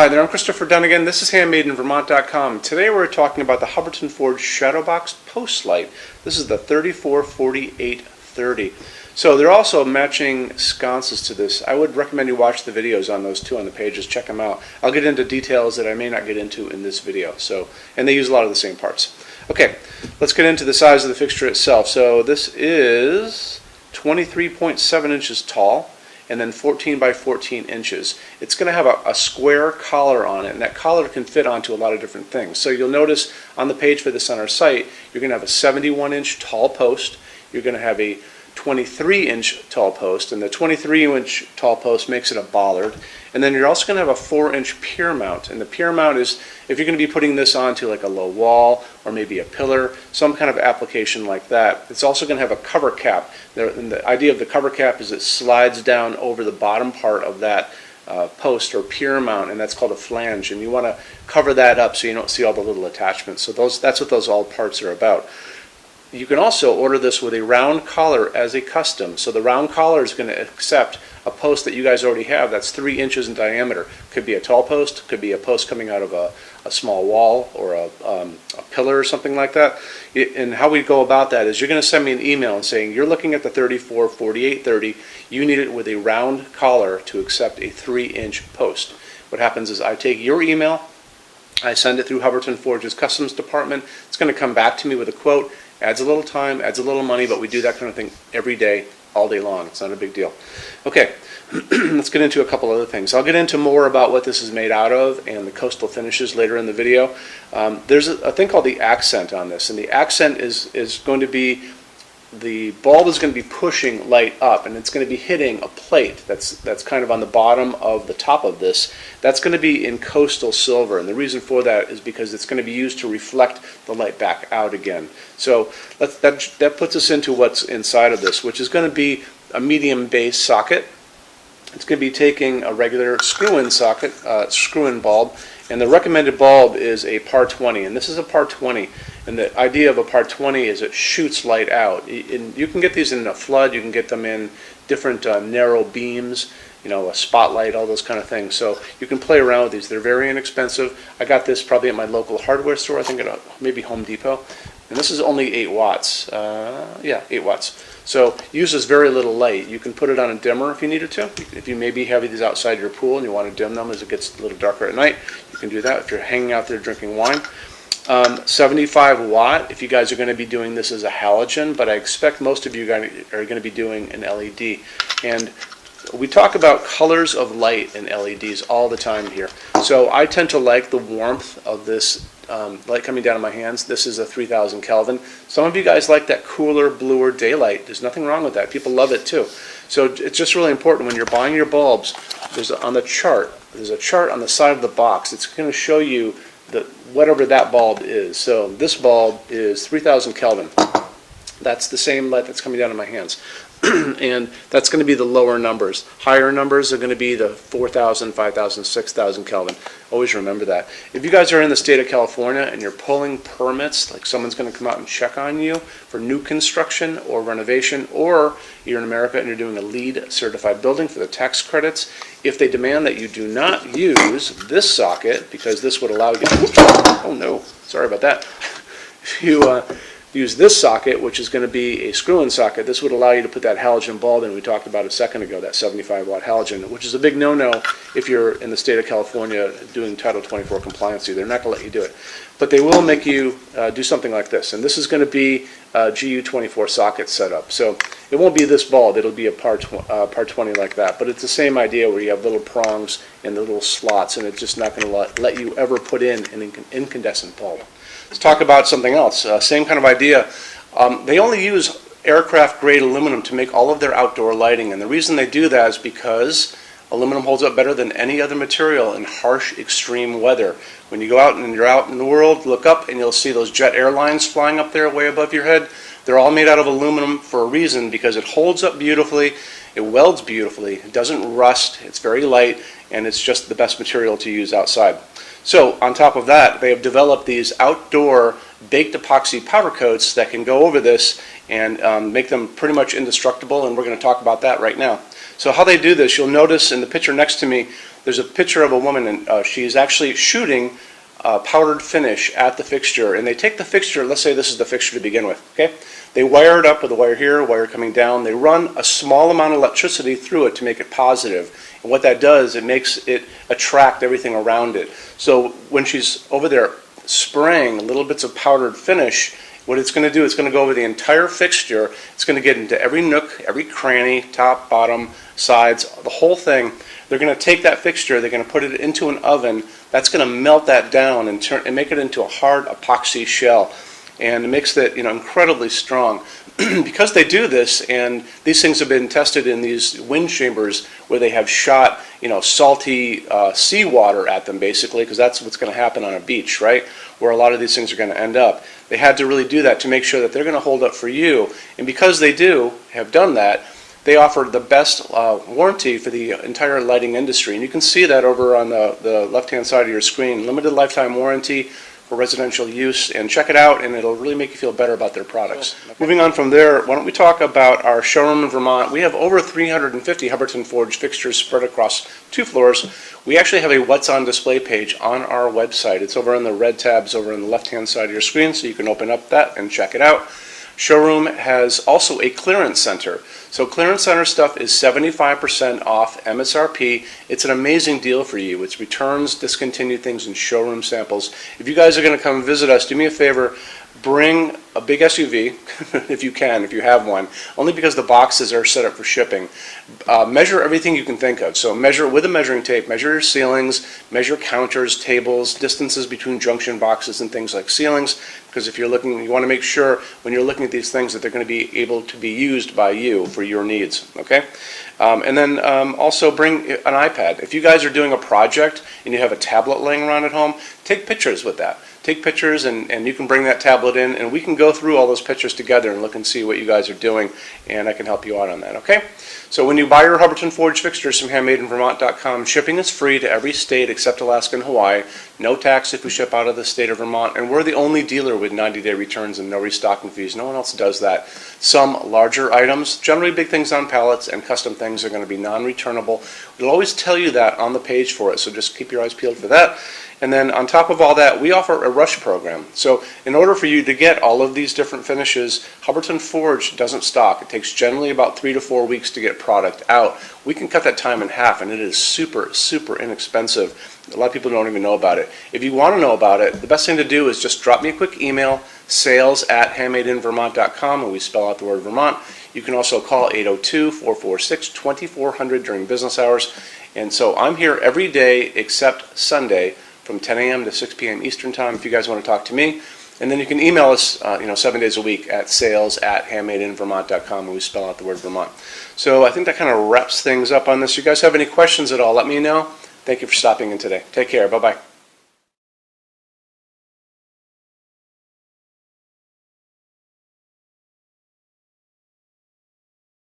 Hi there, I'm Christopher Dunnigan. This is HandmadeInVermont.com. Today we're talking about the Hubbardton Forge Shadowbox Post Light. This is the 344830. So there are also matching sconces to this. I would recommend you watch the videos on those two on the pages. Check them out. I'll get into details that I may not get into in this video. And they use a lot of the same parts. Okay, let's get into the size of the fixture itself. So this is 23.7 inches tall, and then 14 by 14 inches. It's going to have a square collar on it, and that collar can fit onto a lot of different things. So you'll notice on the page for this on our site, you're going to have a 71-inch tall post, you're going to have a 23-inch tall post, and the 23-inch tall post makes it a bollard. And then you're also going to have a 4-inch pier mount, and the pier mount is if you're going to be putting this onto like a low wall or maybe a pillar, some kind of application like that. It's also going to have a cover cap. And the idea of the cover cap is it slides down over the bottom part of that post or pier mount, and that's called a flange, and you want to cover that up so you don't see all the little attachments. So that's what those all parts are about. You can also order this with a round collar as a custom. So the round collar is going to accept a post that you guys already have that's 3 inches in diameter. Could be a tall post, could be a post coming out of a small wall or a pillar or something like that. And how we go about that is you're going to send me an email and saying you're looking at the 344830. You need it with a round collar to accept a 3-inch post. What happens is I take your email, I send it through Hubbardton Forge's customs department. It's going to come back to me with a quote. Adds a little time, adds a little money, but we do that kind of thing every day, all day long. It's not a big deal. Okay, let's get into a couple other things. I'll get into more about what this is made out of and the coastal finishes later in the video. There's a thing called the accent on this, and the accent is going to be, the bulb is going to be pushing light up, and it's going to be hitting a plate that's kind of on the bottom of the top of this. That's going to be in coastal silver, and the reason for that is because it's going to be used to reflect the light back out again. So that puts us into what's inside of this, which is going to be a medium base socket. It's going to be taking a regular screw-in socket, screw-in bulb, and the recommended bulb is a par 20, and this is a par 20. And the idea of a par 20 is it shoots light out. And you can get these in a flood, you can get them in different narrow beams, a spotlight, all those kind of things. So you can play around with these. They're very inexpensive. I got this probably at my local hardware store, I think at maybe Home Depot. And this is only 8 watts. 8 watts. So uses very little light. You can put it on a dimmer if you needed to. If you maybe have these outside your pool and you want to dim them as it gets a little darker at night, you can do that if you're hanging out there drinking wine. 75 watt if you guys are going to be doing this as a halogen, but I expect most of you guys are going to be doing an LED. And we talk about colors of light in LEDs all the time here. So I tend to like the warmth of this light coming down on my hands. This is a 3000 Kelvin. Some of you guys like that cooler, bluer daylight. There's nothing wrong with that. People love it too. So it's just really important when you're buying your bulbs, there's a chart on the side of the box. It's going to show you whatever that bulb is. So this bulb is 3000 Kelvin. That's the same light that's coming down in my hands. And that's going to be the lower numbers. Higher numbers are going to be the 4000, 5000, 6000 Kelvin. Always remember that. If you guys are in the state of California and you're pulling permits, like someone's going to come out and check on you for new construction or renovation, or you're in America and you're doing a LEED certified building for the tax credits, if they demand that you do not use this socket, because this would allow you, oh no, sorry about that. If you use this socket, which is going to be a screw-in socket, this would allow you to put that halogen bulb in we talked about a second ago, that 75 watt halogen, which is a big no-no if you're in the state of California doing Title 24 compliancy. They're not going to let you do it. But they will make you do something like this. And this is going to be a GU24 socket setup. So it won't be this bulb, it'll be a par 20 like that. But it's the same idea where you have little prongs and the little slots, and it's just not going to let you ever put in an incandescent bulb. Let's talk about something else. Same kind of idea. They only use aircraft grade aluminum to make all of their outdoor lighting, and the reason they do that is because aluminum holds up better than any other material in harsh extreme weather. When you go out and you're out in the world, look up and you'll see those jet airlines flying up there way above your head. They're all made out of aluminum for a reason, because it holds up beautifully, it welds beautifully, it doesn't rust, it's very light, and it's just the best material to use outside. So on top of that, they have developed these outdoor baked epoxy powder coats that can go over this and make them pretty much indestructible, and we're going to talk about that right now. So how they do this, you'll notice in the picture next to me, there's a picture of a woman, and she's actually shooting powdered finish at the fixture, and they take the fixture, let's say this is the fixture to begin with, okay? They wire it up with a wire here, a wire coming down. They run a small amount of electricity through it to make it positive. And what that does, it makes it attract everything around it. So when she's over there spraying little bits of powdered finish, what it's going to do, it's going to go over the entire fixture. It's going to get into every nook, every cranny, top, bottom, sides, the whole thing. They're going to take that fixture, they're going to put it into an oven. That's going to melt that down and make it into a hard epoxy shell. And it makes it, incredibly strong. Because they do this, and these things have been tested in these wind chambers where they have shot, salty seawater at them, basically, because that's what's going to happen on a beach, right? Where a lot of these things are going to end up. They had to really do that to make sure that they're going to hold up for you. And because they have done that, they offer the best warranty for the entire lighting industry. And you can see that over on the left-hand side of your screen. Limited lifetime warranty for residential use, and check it out, and it'll really make you feel better about their products. Okay. Moving on from there, why don't we talk about our showroom in Vermont. We have over 350 Hubbardton forged fixtures spread across 2 floors. We actually have a What's on Display page on our website. It's over in the red tabs over on the left-hand side of your screen, so you can open up that and check it out. Showroom has also a clearance center. So clearance center stuff is 75% off MSRP. It's an amazing deal for you. It's returns, discontinued things, and showroom samples. If you guys are going to come visit us, do me a favor, bring a big SUV, if you can, if you have one, only because the boxes are set up for shipping. Measure everything you can think of. So measure with a measuring tape, measure your ceilings, measure counters, tables, distances between junction boxes and things like ceilings, because if you're looking, you want to make sure when you're looking at these things that they're going to be able to be used by you for your needs, okay? And then also bring an iPad. If you guys are doing a project and you have a tablet laying around at home, take pictures with that. Take pictures, and you can bring that tablet in, and we can go through all those pictures together and look and see what you guys are doing, and I can help you out on that, okay? So when you buy your Hubbardton forged fixtures from HandmadeInVermont.com, shipping is free to every state except Alaska and Hawaii. No tax if we ship out of the state of Vermont, and we're the only dealer with 90-day returns and no restocking fees. No one else does that. Some larger items, generally big things on pallets and custom things, are going to be non-returnable. We'll always tell you that on the page for it, so just keep your eyes peeled for that. And then on top of all that, we offer a rush program. So in order for you to get all of these different finishes, Hubbardton Forge doesn't stock. It takes generally about 3 to 4 weeks to get product out. We can cut that time in half, and it is super, super inexpensive. A lot of people don't even know about it. If you want to know about it, the best thing to do is just drop me a quick email, sales@HandmadeInVermont.com, and we spell out the word Vermont. You can also call 802-446-2400 during business hours. And so I'm here every day except Sunday, from 10 a.m. to 6 p.m. Eastern Time if you guys want to talk to me. And then you can email us 7 days a week at sales@HandmadeInVermont.com, and we spell out the word Vermont. So I think that kind of wraps things up on this. You guys have any questions at all, let me know. Thank you for stopping in today. Take care. Bye-bye.